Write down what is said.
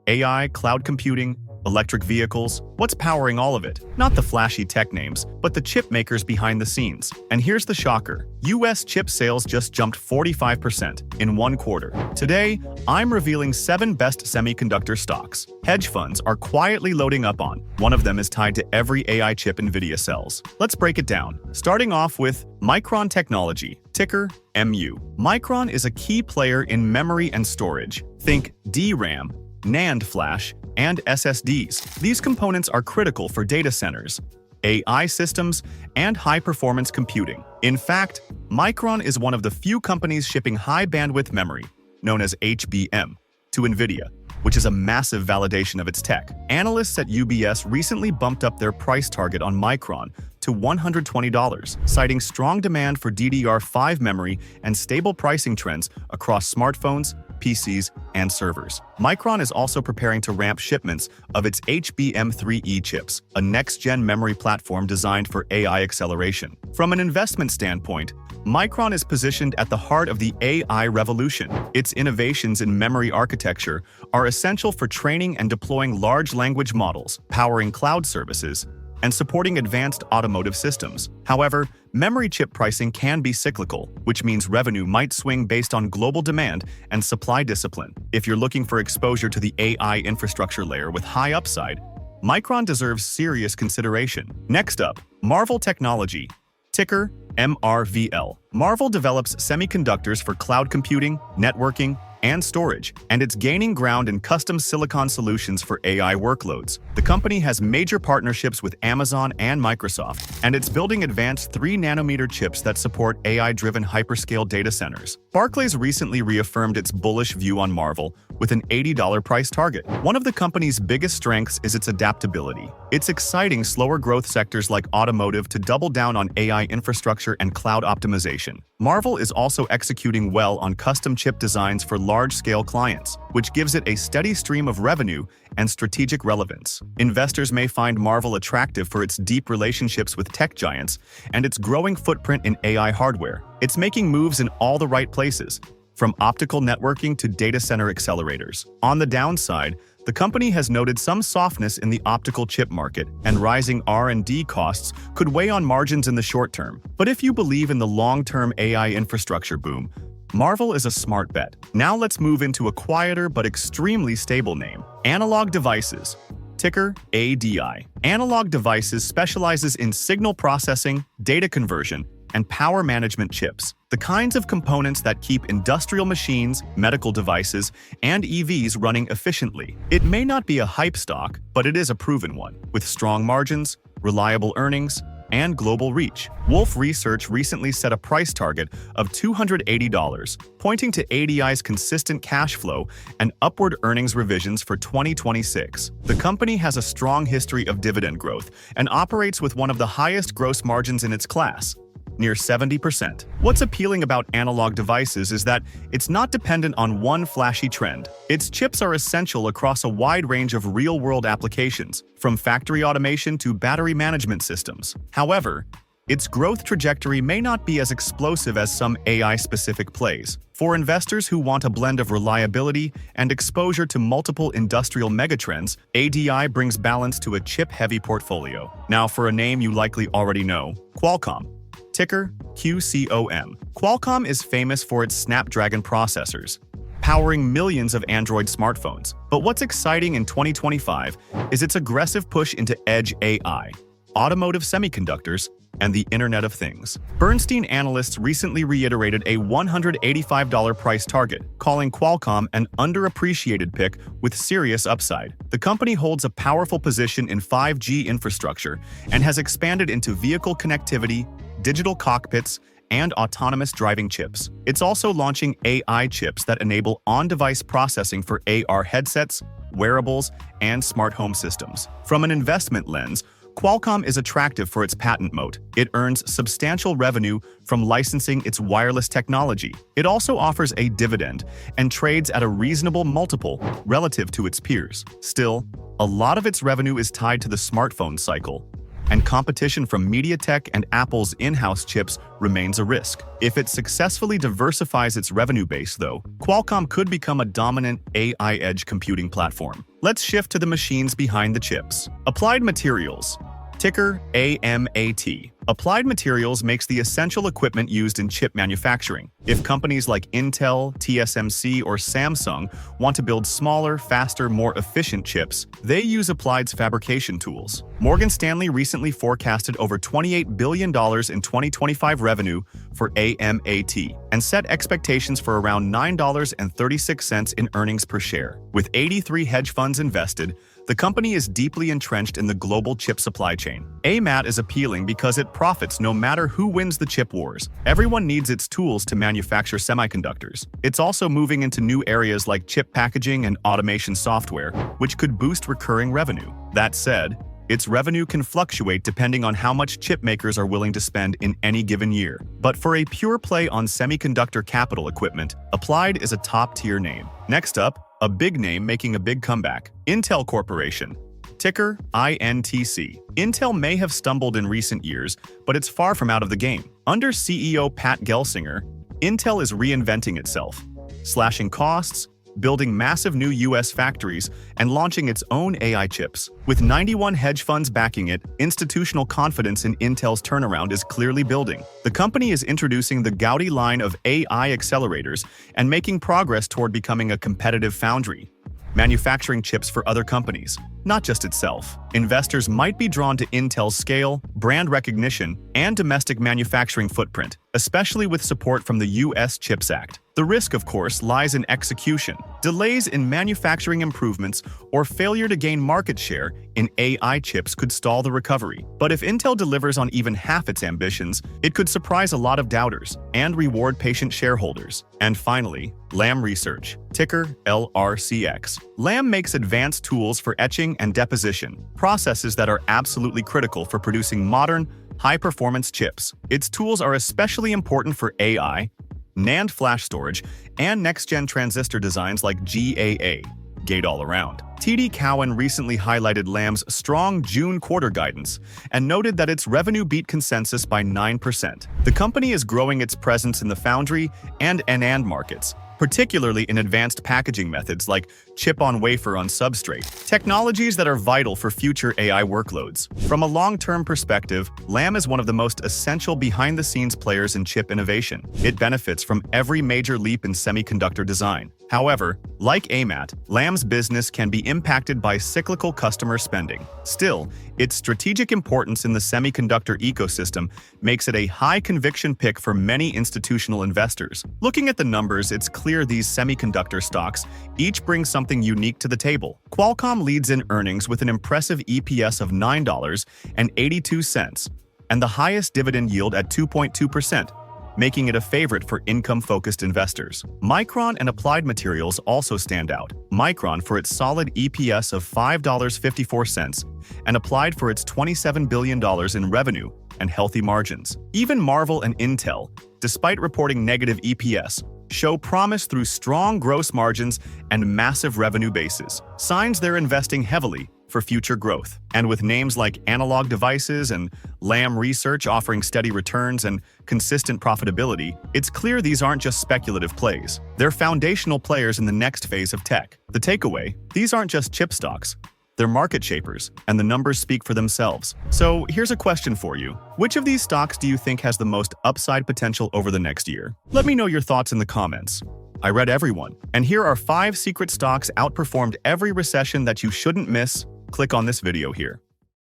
AI, cloud computing, electric vehicles. What's powering all of it? Not the flashy tech names, but the chip makers behind the scenes. And here's the shocker. US chip sales just jumped 45% in one quarter. Today, I'm revealing 7 best semiconductor stocks hedge funds are quietly loading up on. One of them is tied to every AI chip NVIDIA sells. Let's break it down. Starting off with Micron Technology, ticker MU. Micron is a key player in memory and storage. Think DRAM, NAND flash, and SSDs. These components are critical for data centers, AI systems, and high-performance computing. In fact, Micron is one of the few companies shipping high-bandwidth memory, known as HBM, to NVIDIA, which is a massive validation of its tech. Analysts at UBS recently bumped up their price target on Micron to $120, citing strong demand for DDR5 memory and stable pricing trends across smartphones, PCs, and servers. Micron is also preparing to ramp shipments of its HBM3E chips, a next-gen memory platform designed for AI acceleration. From an investment standpoint, Micron is positioned at the heart of the AI revolution. Its innovations in memory architecture are essential for training and deploying large language models, powering cloud services, and supporting advanced automotive systems. However, memory chip pricing can be cyclical, which means revenue might swing based on global demand and supply discipline. If you're looking for exposure to the AI infrastructure layer with high upside, Micron deserves serious consideration. Next up, Marvell Technology, ticker MRVL. Marvell develops semiconductors for cloud computing, networking, and storage, and it's gaining ground in custom silicon solutions for AI workloads. The company has major partnerships with Amazon and Microsoft, and it's building advanced 3-nanometer chips that support AI-driven hyperscale data centers. Barclays recently reaffirmed its bullish view on Marvell with an $80 price target. One of the company's biggest strengths is its adaptability. It's exciting slower growth sectors like automotive to double down on AI infrastructure and cloud optimization. Marvell is also executing well on custom chip designs for large-scale clients, which gives it a steady stream of revenue and strategic relevance. Investors may find Marvell attractive for its deep relationships with tech giants and its growing footprint in AI hardware. It's making moves in all the right places, from optical networking to data center accelerators. On the downside, the company has noted some softness in the optical chip market, and rising R&D costs could weigh on margins in the short term. But if you believe in the long-term AI infrastructure boom, Marvell is a smart bet. Now let's move into a quieter but extremely stable name, Analog Devices, ticker ADI. Analog Devices specializes in signal processing, data conversion, and power management chips, the kinds of components that keep industrial machines, medical devices, and EVs running efficiently. It may not be a hype stock, but it is a proven one, with strong margins, reliable earnings, and global reach. Wolf Research recently set a price target of $280, pointing to ADI's consistent cash flow and upward earnings revisions for 2026. The company has a strong history of dividend growth and operates with one of the highest gross margins in its class, near 70%. What's appealing about Analog Devices is that it's not dependent on one flashy trend. Its chips are essential across a wide range of real-world applications, from factory automation to battery management systems. However, its growth trajectory may not be as explosive as some AI-specific plays. For investors who want a blend of reliability and exposure to multiple industrial megatrends, ADI brings balance to a chip-heavy portfolio. Now for a name you likely already know, Qualcomm, ticker QCOM. Qualcomm is famous for its Snapdragon processors, powering millions of Android smartphones. But what's exciting in 2025 is its aggressive push into edge AI, automotive semiconductors, and the Internet of Things. Bernstein analysts recently reiterated a $185 price target, calling Qualcomm an underappreciated pick with serious upside. The company holds a powerful position in 5G infrastructure and has expanded into vehicle connectivity, digital cockpits, and autonomous driving chips. It's also launching AI chips that enable on-device processing for AR headsets, wearables, and smart home systems. From an investment lens, Qualcomm is attractive for its patent moat. It earns substantial revenue from licensing its wireless technology. It also offers a dividend and trades at a reasonable multiple relative to its peers. Still, a lot of its revenue is tied to the smartphone cycle, and competition from MediaTek and Apple's in-house chips remains a risk. If it successfully diversifies its revenue base, though, Qualcomm could become a dominant AI edge computing platform. Let's shift to the machines behind the chips. Applied Materials, ticker AMAT. Applied Materials makes the essential equipment used in chip manufacturing. If companies like Intel, TSMC, or Samsung want to build smaller, faster, more efficient chips, they use Applied's fabrication tools. Morgan Stanley recently forecasted over $28 billion in 2025 revenue for AMAT and set expectations for around $9.36 in earnings per share. With 83 hedge funds invested, the company is deeply entrenched in the global chip supply chain. AMAT is appealing because it profits no matter who wins the chip wars. Everyone needs its tools to manufacture semiconductors. It's also moving into new areas like chip packaging and automation software, which could boost recurring revenue. That said, its revenue can fluctuate depending on how much chip makers are willing to spend in any given year. But for a pure play on semiconductor capital equipment, Applied is a top-tier name. Next up, a big name making a big comeback. Intel Corporation, ticker INTC. Intel may have stumbled in recent years, but it's far from out of the game. Under CEO Pat Gelsinger, Intel is reinventing itself, slashing costs, building massive new US factories, and launching its own AI chips. With 91 hedge funds backing it, institutional confidence in Intel's turnaround is clearly building. The company is introducing the Gaudi line of AI accelerators and making progress toward becoming a competitive foundry, manufacturing chips for other companies, not just itself. Investors might be drawn to Intel's scale, brand recognition, and domestic manufacturing footprint, especially with support from the US CHIPS Act. The risk, of course, lies in execution. Delays in manufacturing improvements or failure to gain market share in AI chips could stall the recovery. But if Intel delivers on even half its ambitions, it could surprise a lot of doubters and reward patient shareholders. And finally, Lam Research, ticker LRCX. Lam makes advanced tools for etching and deposition, processes that are absolutely critical for producing modern, high-performance chips. Its tools are especially important for AI, NAND flash storage, and next-gen transistor designs like GAA, Gate-All-Around. TD Cowen recently highlighted Lam's strong June quarter guidance and noted that its revenue beat consensus by 9%. The company is growing its presence in the foundry and NAND markets, particularly in advanced packaging methods like chip-on-wafer-on-substrate, technologies that are vital for future AI workloads. From a long-term perspective, Lam is one of the most essential behind-the-scenes players in chip innovation. It benefits from every major leap in semiconductor design. However, like AMAT, Lam's business can be impacted by cyclical customer spending. Still, its strategic importance in the semiconductor ecosystem makes it a high-conviction pick for many institutional investors. Looking at the numbers, it's clear these semiconductor stocks each bring something unique to the table. Qualcomm leads in earnings with an impressive EPS of $9.82 and the highest dividend yield at 2.2%. Making it a favorite for income-focused investors. Micron and Applied Materials also stand out. Micron for its solid EPS of $5.54 and Applied for its $27 billion in revenue and healthy margins. Even Marvell and Intel, despite reporting negative EPS, show promise through strong gross margins and massive revenue bases, signs they're investing heavily for future growth. And with names like Analog Devices and Lam Research offering steady returns and consistent profitability, it's clear these aren't just speculative plays. They're foundational players in the next phase of tech. The takeaway, these aren't just chip stocks. They're market shapers, and the numbers speak for themselves. So here's a question for you. Which of these stocks do you think has the most upside potential over the next year? Let me know your thoughts in the comments. I read everyone. And here are 5 secret stocks outperformed every recession that you shouldn't miss. Click on this video here.